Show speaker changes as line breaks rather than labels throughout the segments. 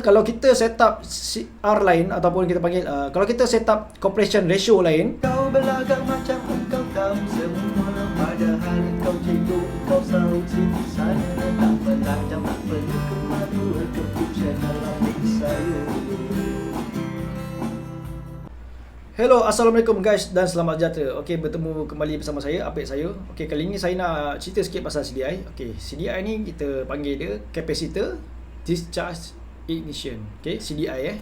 Kalau kita set up CR lain ataupun kita panggil kalau kita set up compression ratio lain,
Kau berlagak macam engkau tahu semua, padahal kau cikgu, kau selalu sini sana. Tak pelajang, tak perlu ke mana, keputusan dalam diri saya.
hello, assalamualaikum guys dan selamat sejahtera. Okey, bertemu kembali bersama saya, Apek saya. Okey, kali ini saya nak cerita sikit pasal CDI. Okey, CDI ni kita panggil dia capacitor discharge ignition. Okey, CDI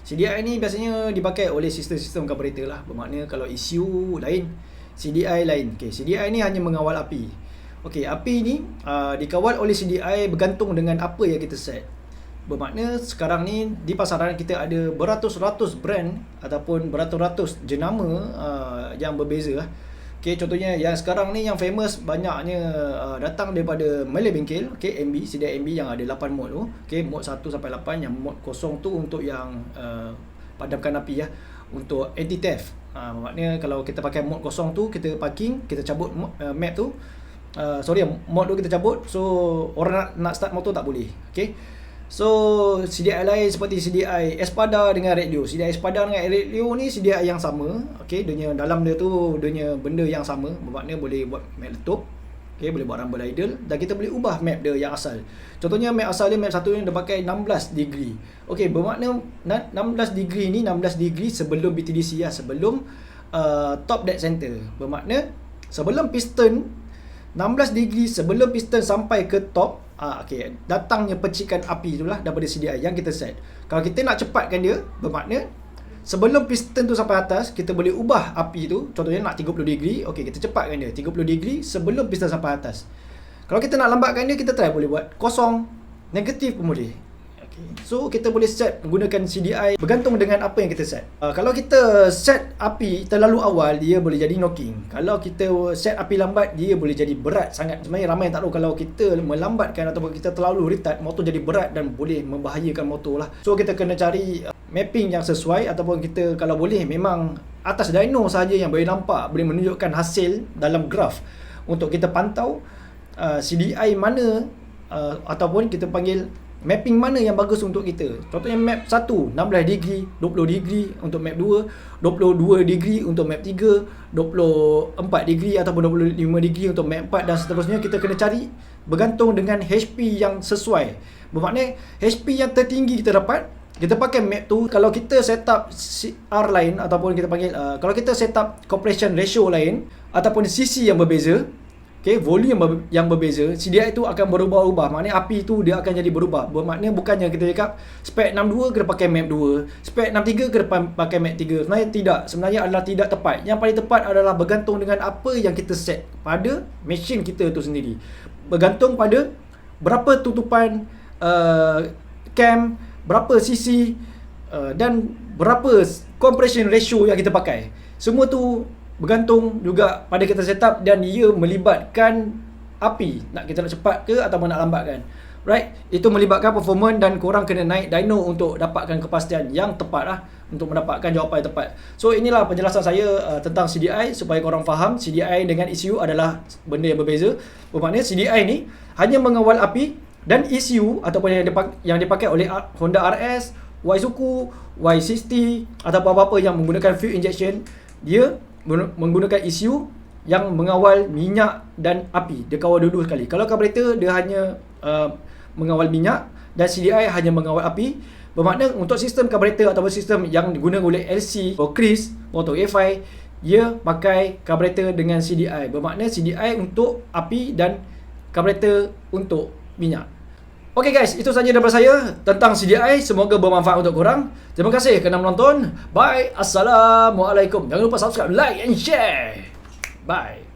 CDI ni biasanya dipakai oleh sistem-sistem karburator lah. Bermakna kalau ECU lain, CDI lain. Okey, CDI ni hanya mengawal api. Okey, api ni dikawal oleh CDI bergantung dengan apa yang kita set. Bermakna sekarang ni di pasaran kita ada beratus-ratus brand ataupun beratus-ratus jenama yang berbeza lah. Okay, contohnya yang sekarang ni yang famous banyaknya datang daripada Malay Bengkel. Okay, MB, CDI MB yang ada 8 mod tu. Okay, mod 1 sampai 8, yang mod kosong tu untuk yang padamkan api ya, untuk anti theft. Maknanya kalau kita pakai mod kosong tu, kita parking, kita cabut map tu, mod tu kita cabut, so orang nak start motor tak boleh. Okay, so CDI lain seperti CDI Espada dengan radio. CDI Espada dengan radio ni CDI yang sama. Okey, dia dalam dia tu dia benda yang sama. Bermakna boleh buat map letup, okey, boleh buat rumble idle, dan kita boleh ubah map dia yang asal. Contohnya map asal dia, map 1 ni dia pakai 16 degree. Okey, bermakna 16 degree ni 16 degree sebelum BTDC lah, sebelum top dead center. Bermakna sebelum piston 16 degree sebelum piston sampai ke top, okay, datangnya percikan api itulah daripada CDI yang kita set. Kalau kita nak cepatkan dia, bermakna sebelum piston tu sampai atas, kita boleh ubah api tu. Contohnya nak 30 degree, okay, kita cepatkan dia 30 degree sebelum piston sampai atas. Kalau kita nak lambatkan dia, kita try boleh buat kosong, negatif pun boleh. So kita boleh set menggunakan CDI bergantung dengan apa yang kita set. Kalau kita set api terlalu awal, dia boleh jadi knocking. Kalau kita set api lambat, dia boleh jadi berat sangat. Sebenarnya ramai yang tak tahu, kalau kita melambatkan ataupun kita terlalu retard, motor jadi berat dan boleh membahayakan motor lah. So kita kena cari mapping yang sesuai, ataupun kita kalau boleh memang atas dyno saja yang boleh nampak, boleh menunjukkan hasil dalam graf untuk kita pantau CDI mana ataupun kita panggil mapping mana yang bagus untuk kita. Contohnya map 1 16 degree, 20 degree untuk map 2, 22 degree untuk map 3, 24 degree ataupun 25 degree untuk map 4, dan seterusnya. Kita kena cari bergantung dengan HP yang sesuai. Bermakna HP yang tertinggi kita dapat, kita pakai map tu. Kalau kita set up CR lain ataupun kita panggil kalau kita set up compression ratio lain ataupun CC yang berbeza, okay, volume yang berbeza, CDI itu akan berubah-ubah. Maknanya api tu dia akan jadi berubah. Bermakna bukannya kita cakap spek 62 kena pakai map 2, spek 63 kena pakai map 3. Sebenarnya tidak. Sebenarnya adalah tidak tepat. Yang paling tepat adalah bergantung dengan apa yang kita set pada mesin kita tu sendiri. Bergantung pada berapa tutupan cam, berapa CC dan berapa compression ratio yang kita pakai. Semua tu bergantung juga pada kita setup, dan ia melibatkan api. Kita nak cepat ke ataupun nak lambatkan. Right? Itu melibatkan performance, dan korang kena naik dyno untuk dapatkan kepastian yang tepat lah, untuk mendapatkan jawapan yang tepat. So inilah penjelasan saya tentang CDI, supaya korang faham CDI dengan ECU adalah benda yang berbeza. Bermakna CDI ni hanya mengawal api, dan ECU ataupun yang dipakai oleh Honda RS, Yasuzu, Y60 ataupun apa-apa yang menggunakan fuel injection, dia menggunakan ECU yang mengawal minyak dan api. Dia kawal dua-dua sekali. Kalau karburator dia hanya mengawal minyak, dan CDI hanya mengawal api. Bermakna untuk sistem karburator ataupun sistem yang digunakan oleh LC atau Chris atau A5, dia pakai karburator dengan CDI. Bermakna CDI untuk api dan karburator untuk minyak. Okay guys, itu sahaja daripada saya tentang CDI. Semoga bermanfaat untuk korang. Terima kasih kerana menonton. Bye. Assalamualaikum. Jangan lupa subscribe, like and share. Bye.